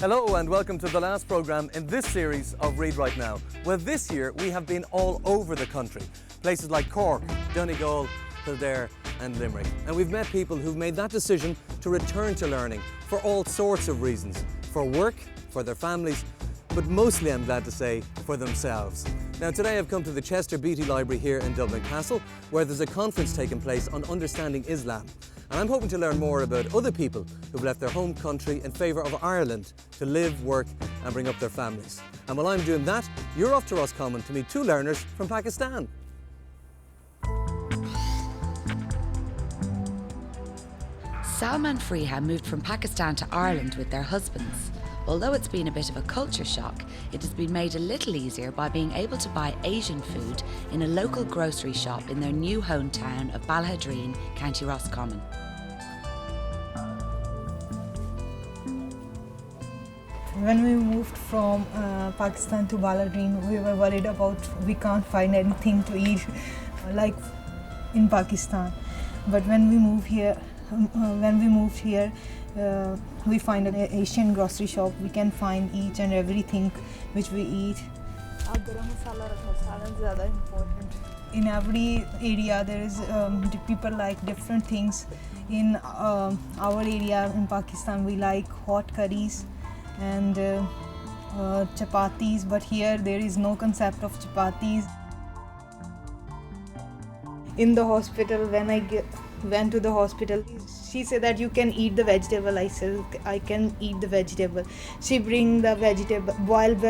Hello and welcome to the last programme in this series of Read Right Now. Well, this year we have been all over the country, places like Cork, Donegal, Kildare and Limerick. And we've met people who've made that decision to return to learning for all sorts of reasons, for work, for their families, but mostly, I'm glad to say, for themselves. Now today I've come to the Chester Beatty Library here in Dublin Castle, where there's a conference taking place on understanding Islam. And I'm hoping to learn more about other people who've left their home country in favour of Ireland to live, work and bring up their families. And while I'm doing that, you're off to Roscommon to meet two learners from Pakistan. Salma and Freeha moved from Pakistan to Ireland with their husbands. Although it's been a bit of a culture shock, it has been made a little easier by being able to buy Asian food in a local grocery shop in their new hometown of Ballahadreen, County Roscommon. When we moved from Pakistan to Ballahadreen, we were worried about we can't find anything to eat like in Pakistan. But when we moved here, we find an Asian grocery shop. We can find each and everything which we eat. In every area there is people like different things. In our area in Pakistan we like hot curries and chapatis, but here there is no concept of chapatis. In the hospital, when I went to the hospital, she said that you can eat the vegetable. I said I can eat the vegetable. She bring the vegetable, boiled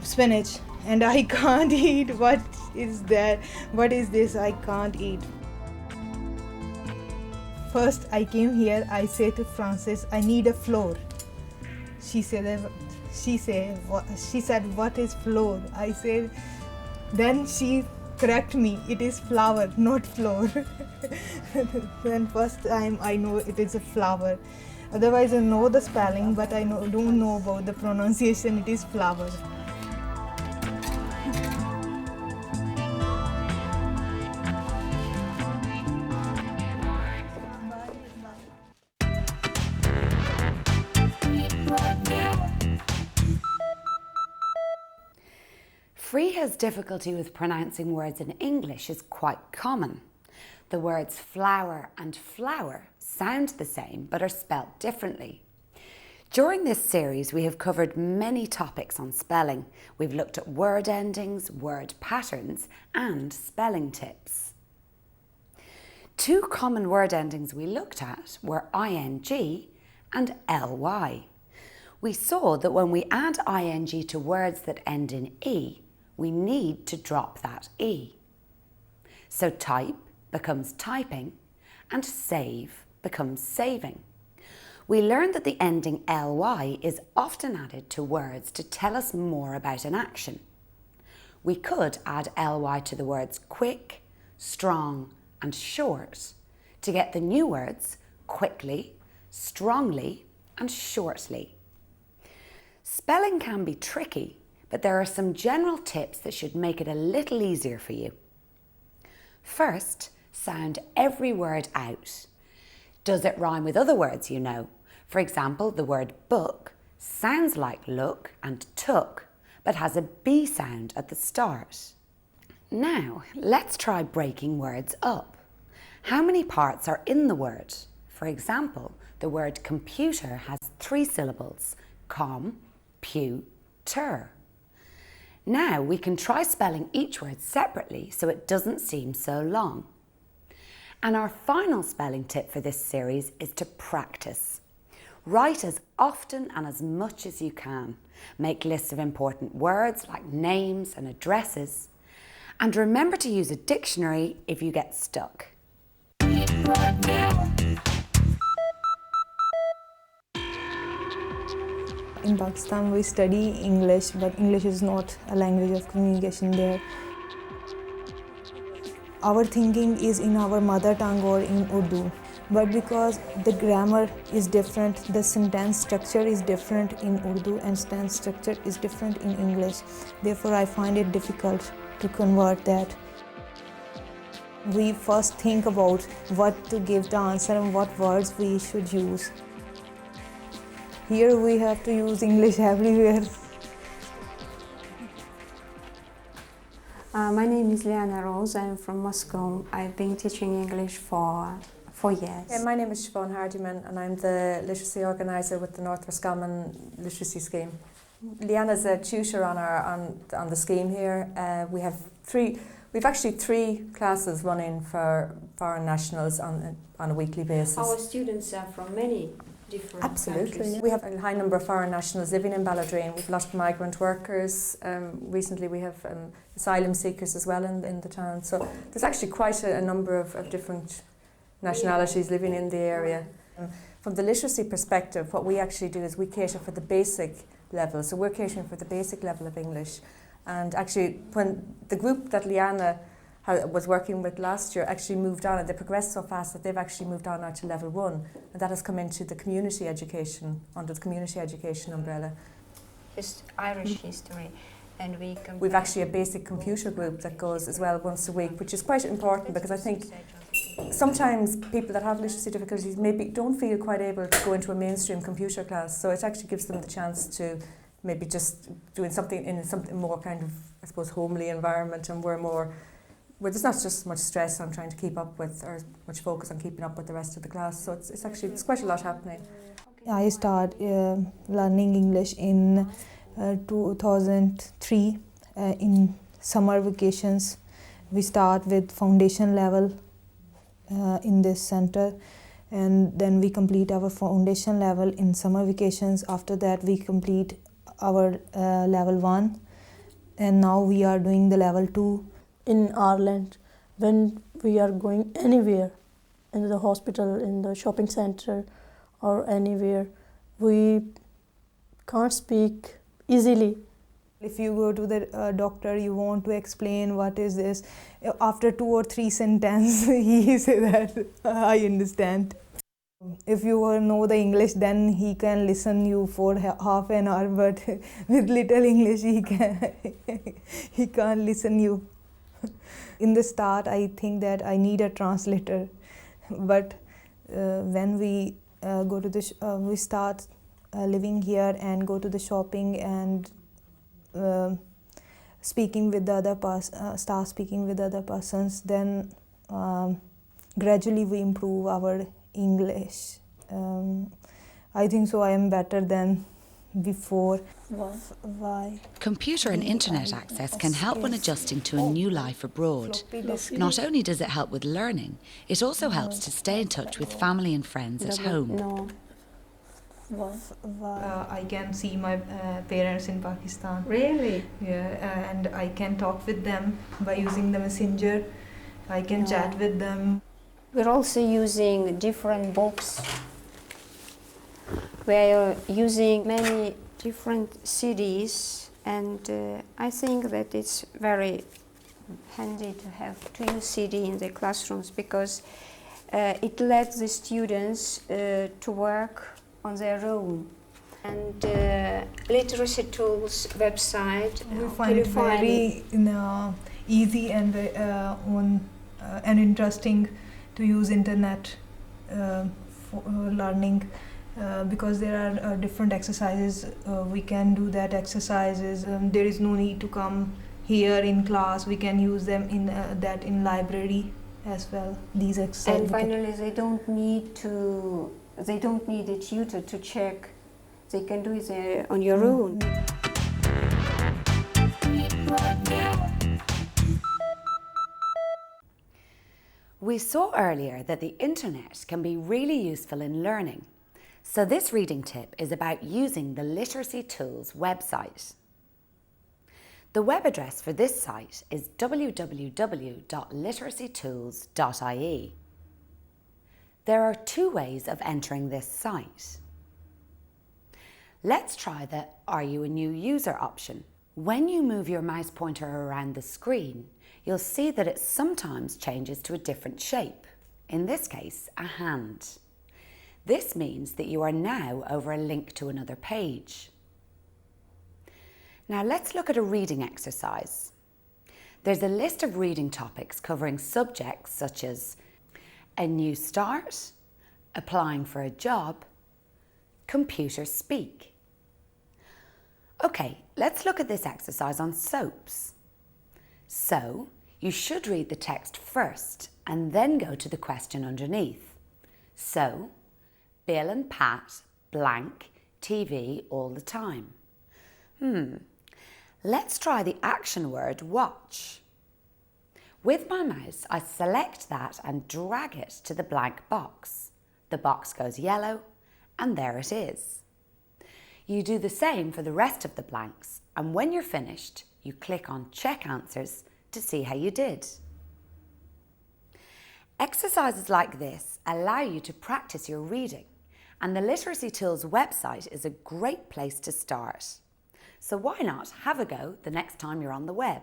spinach, and I can't eat. What is that? What is this? I can't eat. First I came here, I said to Frances, I need a flour. She said, what is flour? I said, then she correct me, it is flour, not flour. Then first time I know it is a flour. Otherwise I know the spelling, but I don't know about the pronunciation, it is flour. Freeha's difficulty with pronouncing words in English is quite common. The words flower and flower sound the same but are spelt differently. During this series we have covered many topics on spelling. We've looked at word endings, word patterns and spelling tips. Two common word endings we looked at were ing and ly. We saw that when we add ing to words that end in e, we need to drop that E. So type becomes typing and save becomes saving. We learned that the ending ly is often added to words to tell us more about an action. We could add ly to the words quick, strong and short to get the new words quickly, strongly and shortly. Spelling can be tricky, but there are some general tips that should make it a little easier for you. First, sound every word out. Does it rhyme with other words you know? For example, the word book sounds like look and took, but has a B sound at the start. Now, let's try breaking words up. How many parts are in the word? For example, the word computer has 3 syllables, com-pu-ter. Now we can try spelling each word separately so it doesn't seem so long. And our final spelling tip for this series is to practice. Write as often and as much as you can. Make lists of important words like names and addresses. And remember to use a dictionary if you get stuck. In Pakistan we study English, but English is not a language of communication there. our thinking is in our mother tongue or in Urdu. But because the grammar is different, the sentence structure is different in Urdu and sentence structure is different in English. Therefore, I find it difficult to convert that. We first think about what to give the answer and what words we should use. Here we have to use English everywhere. My name is Liana Rose. I'm from Moscow. I've been teaching English for 4 years. My name is Siobhan Hardiman and I'm the literacy organiser with the North Roscommon Literacy Scheme. Liana's a tutor on the scheme here. We've actually three classes running for foreign nationals on a weekly basis. Our students are from many different countries. We have a high number of foreign nationals living in Balladrine. We've lots of migrant workers. Recently we have asylum seekers as well in the town. So there's actually quite a number of different nationalities living in the area. From the literacy perspective, what we actually do is we cater for the basic level. So we're catering for the basic level of English. And actually, when the group that Liana was working with last year actually moved on, and they progressed so fast that they've actually moved on now to level 1, and that has come into the community education, under the community education umbrella. It's Irish history, and we've actually a basic computer group that goes as well once a week, which is quite important because I think sometimes people that have literacy difficulties maybe don't feel quite able to go into a mainstream computer class, so it actually gives them the chance to maybe just doing something in something more kind of, I suppose, homely environment, and where there's not just much stress on trying to keep up with, or much focus on keeping up with the rest of the class. So it's quite a lot happening. I started learning English in 2003 in summer vacations. We start with foundation level in this center, and then we complete our foundation level in summer vacations. After that we complete our level 1, and now we are doing the level 2. In Ireland, when we are going anywhere, in the hospital, in the shopping center or anywhere, we can't speak easily. If you go to the doctor, you want to explain what is this. After 2 or 3 sentences, he say that I understand. If you know the English, then he can listen you for half an hour, but with little English, he can't listen you. In the start, I think that I need a translator, but when we go to we start living here and go to the shopping and speaking with the other start speaking with other persons, then gradually we improve our English. I think so I am better than before. Why? Computer and internet access can help when adjusting to a new life abroad. Not only does it help with learning, it also helps to stay in touch with family and friends at home. I can see my parents in Pakistan. Really? Yeah, and I can talk with them by using the messenger. I can chat with them. We're also using different books. We're using many different CDs, and I think that it's very handy to use CD in the classrooms, because it lets the students to work on their own. And Literacy Tools website. We find it very easy and interesting to use internet for learning. Because there are different exercises, we can do that exercises. There is no need to come here in class. We can use them in library as well. These exercises. And finally, they don't need a tutor to check. They can do it on your own. We saw earlier that the internet can be really useful in learning. So this reading tip is about using the Literacy Tools website. The web address for this site is www.literacytools.ie. There are 2 ways of entering this site. Let's try the Are You a New User option. When you move your mouse pointer around the screen, you'll see that it sometimes changes to a different shape, in this case, a hand. This means that you are now over a link to another page. Now let's look at a reading exercise. There's a list of reading topics covering subjects such as a new start, applying for a job, computer speak. Okay, let's look at this exercise on soaps. So, you should read the text first and then go to the question underneath. So, Bill and Pat blank TV all the time. Let's try the action word watch. With my mouse, I select that and drag it to the blank box. The box goes yellow, and there it is. You do the same for the rest of the blanks, and when you're finished, you click on Check Answers to see how you did. Exercises like this allow you to practice your reading, and the Literacy Tools website is a great place to start. So why not have a go the next time you're on the web?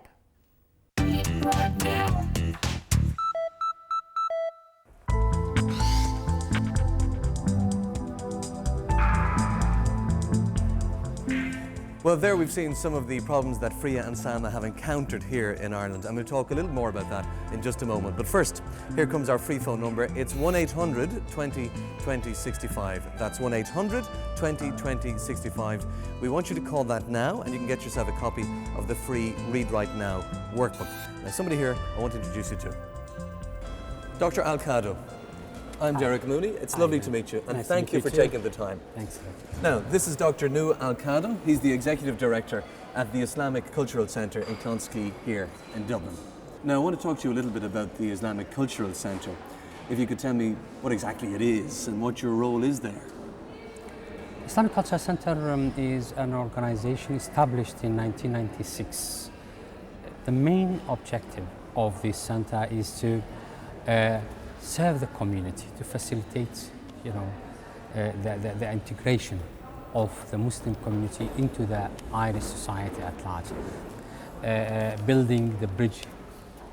Well, there we've seen some of the problems that Freya and Salma have encountered here in Ireland, and we'll talk a little more about that in just a moment. But first, here comes our free phone number. It's 1800 20 20 65. That's 1800 20 20 65. We want you to call that now, and you can get yourself a copy of the free Read Right Now workbook. Now, somebody here I want to introduce you to. Dr. Al-Khado. I'm Derek Mooney. It's lovely to meet you, and Nice thank to you meet for you. taking the time. Thanks. Now, this is Dr. Nu Al-Khado. He's the Executive Director at the Islamic Cultural Centre in Clonskea here in Dublin. Now, I want to talk to you a little bit about the Islamic Cultural Centre. If you could tell me what exactly it is and what your role is there. Islamic Culture Center is an organization established in 1996. The main objective of this center is to serve the community, to facilitate, the integration of the Muslim community into the Irish society at large, building the bridge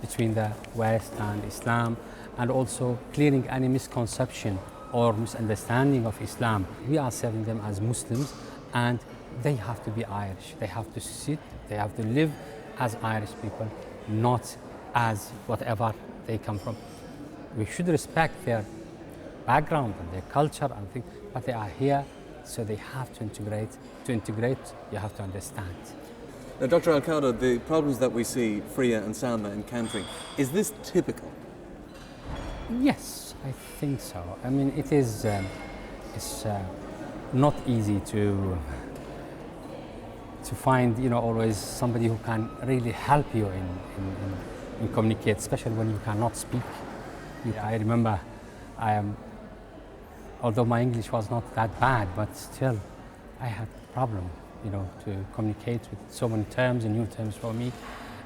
between the West and Islam, and also clearing any misconception or misunderstanding of Islam. We are serving them as Muslims, and they have to be Irish. They have to live as Irish people, not as whatever they come from. We should respect their background and their culture and things, but they are here, so they have to integrate. To integrate, you have to understand. Now, Dr. Al-Khado, the problems that we see Freya and Salma encountering, is this typical? Yes, I think so. I mean, it is it's not easy to find, always somebody who can really help you in communicate, especially when you cannot speak. I remember although my English was not that bad, but still I had a problem, to communicate with so many terms and new terms for me.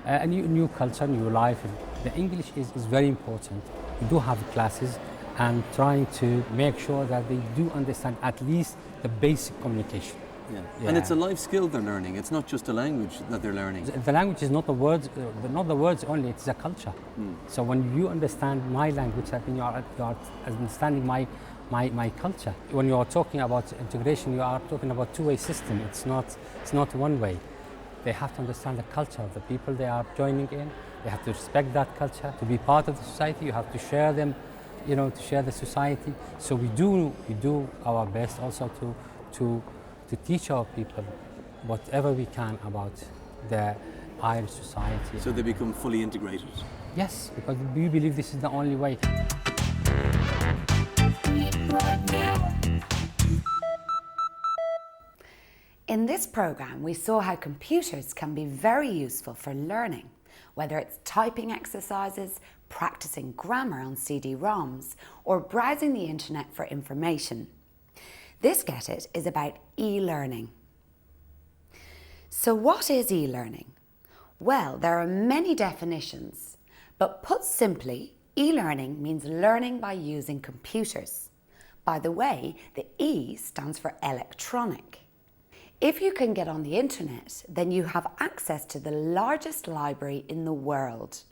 A new culture, new life. The English is very important. We do have classes and trying to make sure that they do understand at least the basic communication. Yeah. And it's a life skill they're learning. It's not just a language that they're learning. The language is not the words only. It's a culture. So when you understand my language, I think you are understanding my culture. When you are talking about integration, you are talking about two-way system. It's not one way. They have to understand the culture of the people they are joining in. They have to respect that culture. To be part of the society, you have to share them, to share the society. So we do our best also to teach our people whatever we can about the Irish society. So they become fully integrated? Yes, because we believe this is the only way. In this programme, we saw how computers can be very useful for learning, whether it's typing exercises, practicing grammar on CD-ROMs, or browsing the internet for information. This Get It is about e-learning. So what is e-learning? Well, there are many definitions, but put simply, e-learning means learning by using computers. By the way, the E stands for electronic. If you can get on the internet, then you have access to the largest library in the world.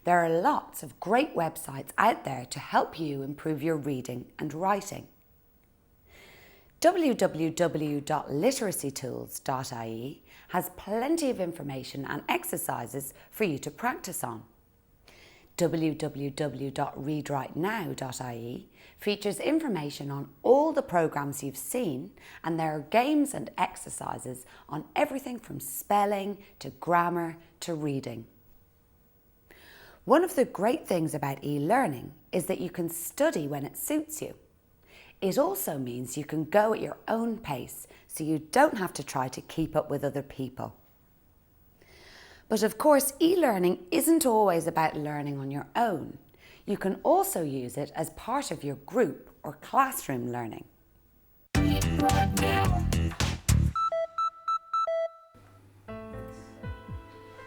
There are lots of great websites out there to help you improve your reading and writing. www.literacytools.ie has plenty of information and exercises for you to practice on. www.readrightnow.ie features information on all the programmes you've seen, and there are games and exercises on everything from spelling to grammar to reading. One of the great things about e-learning is that you can study when it suits you. It also means you can go at your own pace, so you don't have to try to keep up with other people. But of course, e-learning isn't always about learning on your own. You can also use it as part of your group or classroom learning.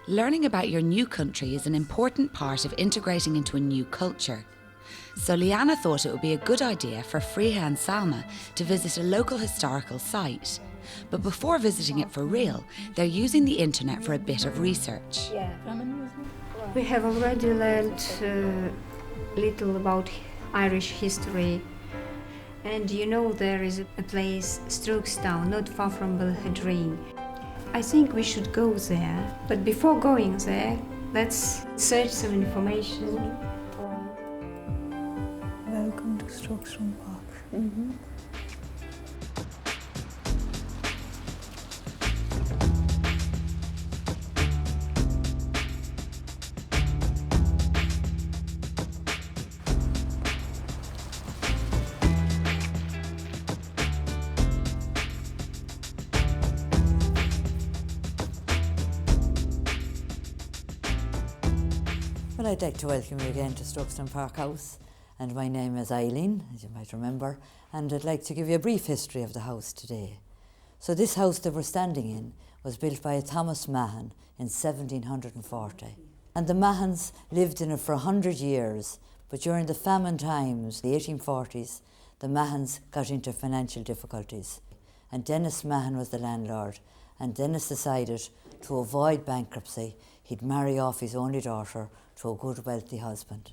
Learning about your new country is an important part of integrating into a new culture. So Liana thought it would be a good idea for Friha and Salma to visit a local historical site. But before visiting it for real, they're using the internet for a bit of research. We have already learned little about Irish history. And you know there is a place, Strokestown, not far from Balhadreen. I think we should go there, but before going there, let's search some information. Welcome to Strokestown Park. Well, I'd like to welcome you again to Strokestown Park House, and my name is Eileen, as you might remember, and I'd like to give you a brief history of the house today. So this house that we're standing in was built by a Thomas Mahan in 1740, and the Mahans lived in it for 100 years, but during the famine times, the 1840s, the Mahans got into financial difficulties, and Dennis Mahan was the landlord, and Dennis decided to avoid bankruptcy, he'd marry off his only daughter to a good, wealthy husband.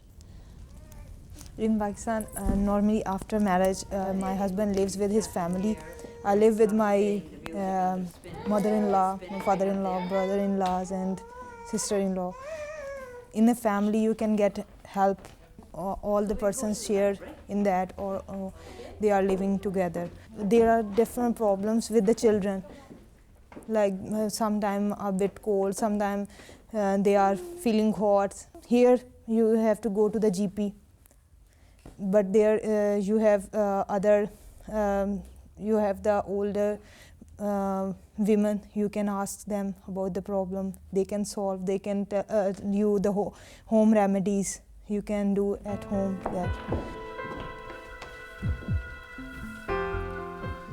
In Pakistan, normally after marriage, my husband lives with his family. I live with my mother-in-law, my father-in-law, brother-in-laws and sister-in-law. In a family, you can get help. All the persons share in that, or they are living together. There are different problems with the children, like sometimes a bit cold, sometimes they are feeling hot. Here you have to go to the GP, but there you have you have the older women. You can ask them about the problem. They can solve. They can tell you the home remedies you can do at home.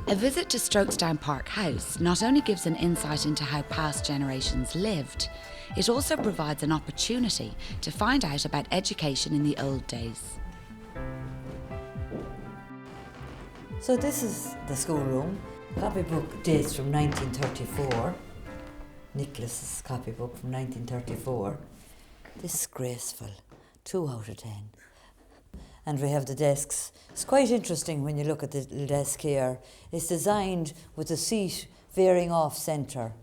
A visit to Strokestown Park House not only gives an insight into how past generations lived, it also provides an opportunity to find out about education in the old days. So this is the schoolroom. Copybook dates from 1934. Nicholas's copybook from 1934. Disgraceful. 2 out of 10. And we have the desks. It's quite interesting when you look at the desk here. It's designed with the seat veering off centre.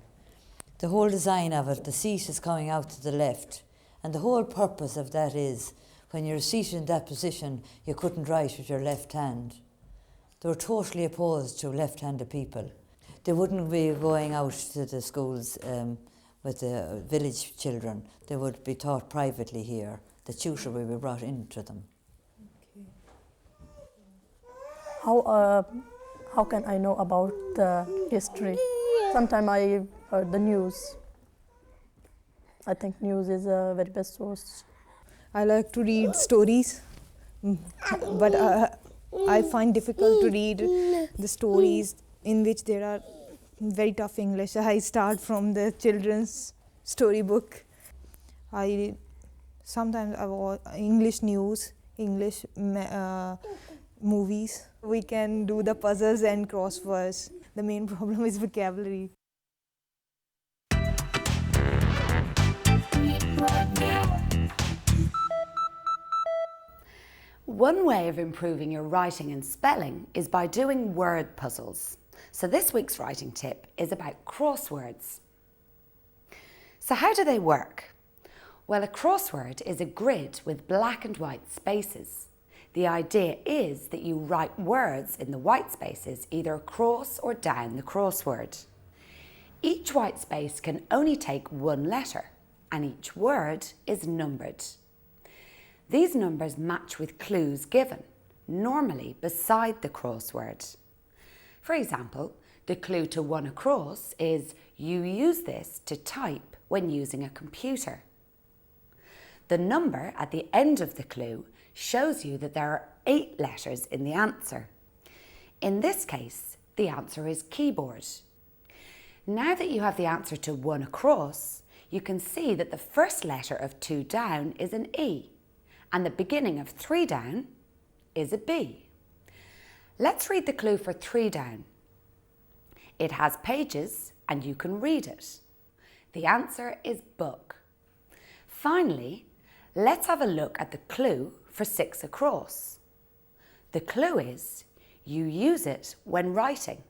The whole design of it, the seat is coming out to the left. And the whole purpose of that is, when you're seated in that position, you couldn't write with your left hand. They were totally opposed to left-handed people. They wouldn't be going out to the schools with the village children. They would be taught privately here. The tutor would be brought into them. How can I know about the history? Sometimes I heard the news. I think news is a very best source. I like to read stories, but I find difficult to read the stories in which there are very tough English. I start from the children's storybook. Sometimes I watch English news, English movies. We can do the puzzles and crosswords. The main problem is vocabulary. One way of improving your writing and spelling is by doing word puzzles. So this week's writing tip is about crosswords. So how do they work? Well, a crossword is a grid with black and white spaces. The idea is that you write words in the white spaces either across or down the crossword. Each white space can only take one letter, and each word is numbered. These numbers match with clues given, normally beside the crossword. For example, the clue to one across is you use this to type when using a computer. The number at the end of the clue shows you that there are 8 letters in the answer. In this case, the answer is keyboard. Now that you have the answer to one across, you can see that the first letter of 2 down is an E, and the beginning of 3 down is a B. Let's read the clue for 3 down. It has pages and you can read it. The answer is book. Finally, let's have a look at the clue for 6 across. The clue is you use it when writing.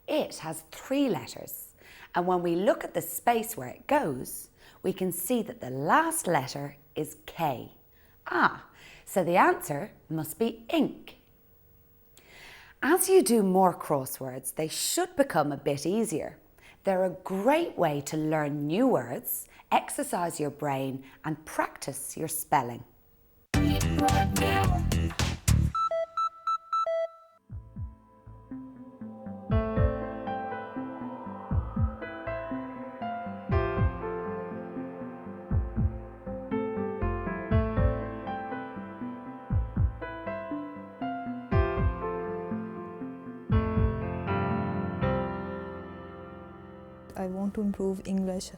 It has 3 letters, and when we look at the space where it goes, we can see that the last letter is K. So the answer must be ink. As you do more crosswords, they should become a bit easier. They're a great way to learn new words, exercise your brain, and practice your spelling. I want to improve English,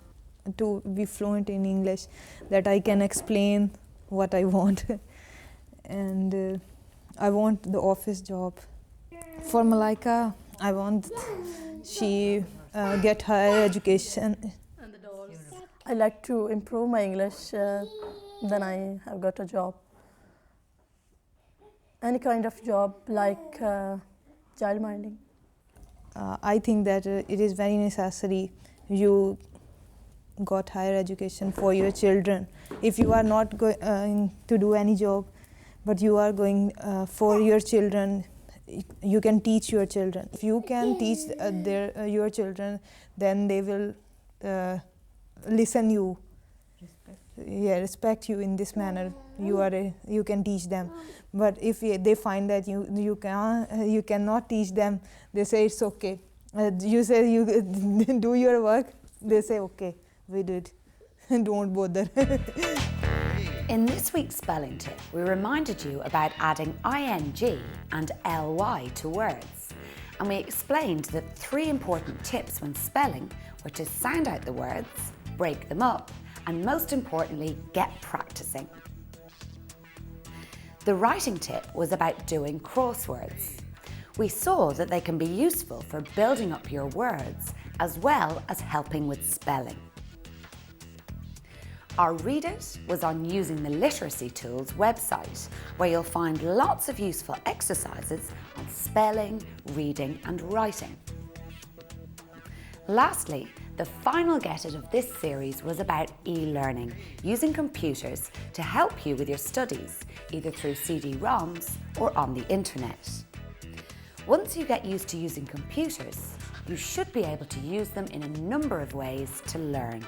to be fluent in English, that I can explain what I want. And I want the office job. For Malaika, I want she get higher education. I like to improve my English, then I have got a job. Any kind of job like child minding. I think that it is very necessary you got higher education for your children. If you are not going to do any job, but you are going for your children, you can teach your children. If you can teach your children, then they will listen you. Respect you in this manner. You can teach them. But if they find that you cannot teach them, they say it's okay. You say you do your work, they say okay, we did. Don't bother. In this week's spelling tip, we reminded you about adding ing and ly to words. And we explained that 3 important tips when spelling were to sound out the words, break them up, and most importantly, get practicing. The writing tip was about doing crosswords. We saw that they can be useful for building up your words as well as helping with spelling. Our Read It was on Using the Literacy Tools website, where you'll find lots of useful exercises on spelling, reading and writing. Lastly, the final Get It of this series was about e-learning, using computers to help you with your studies, either through CD-ROMs or on the internet. Once you get used to using computers, you should be able to use them in a number of ways to learn.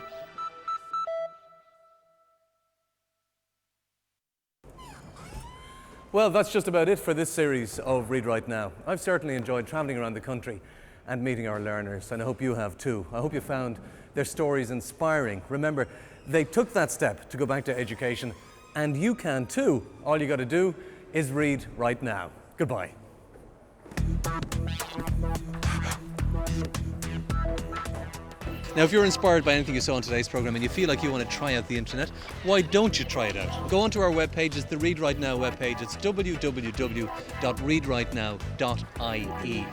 Well, that's just about it for this series of Read Right Now. I've certainly enjoyed travelling around the country and meeting our learners, and I hope you have too. I hope you found their stories inspiring. Remember, they took that step to go back to education, and you can too. All you got to do is read right now. Goodbye. Now, if you're inspired by anything you saw on today's programme and you feel like you want to try out the internet, why don't you try it out? Go onto our webpage, it's the Read Right Now webpage. It's www.readrightnow.ie.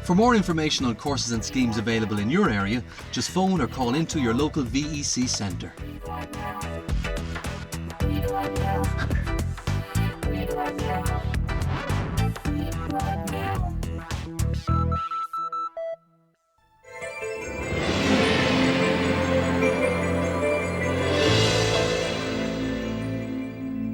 For more information on courses and schemes available in your area, just phone or call into your local VEC centre.